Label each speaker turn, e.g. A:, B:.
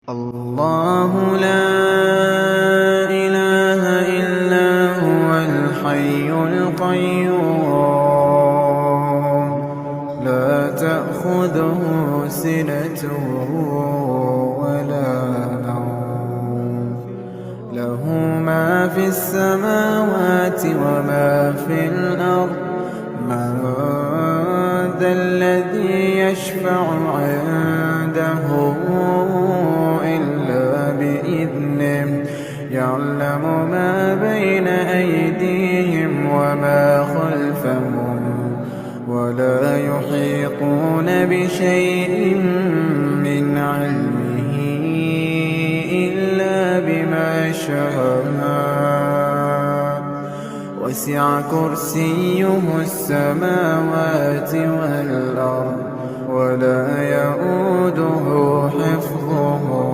A: الله لا إله إلا هو الحي القيوم لا تأخذه سنة ولا نوم له ما في السماوات وما في الأرض من ذا الذي يشفع عنده إلا بإذنه يعلم ما بين أيديهم وما خلفهم ولا يحيطون بشيء من علمه إلا بما شاء وسع كرسيه السماوات والأرض ولا يئوده حفظهما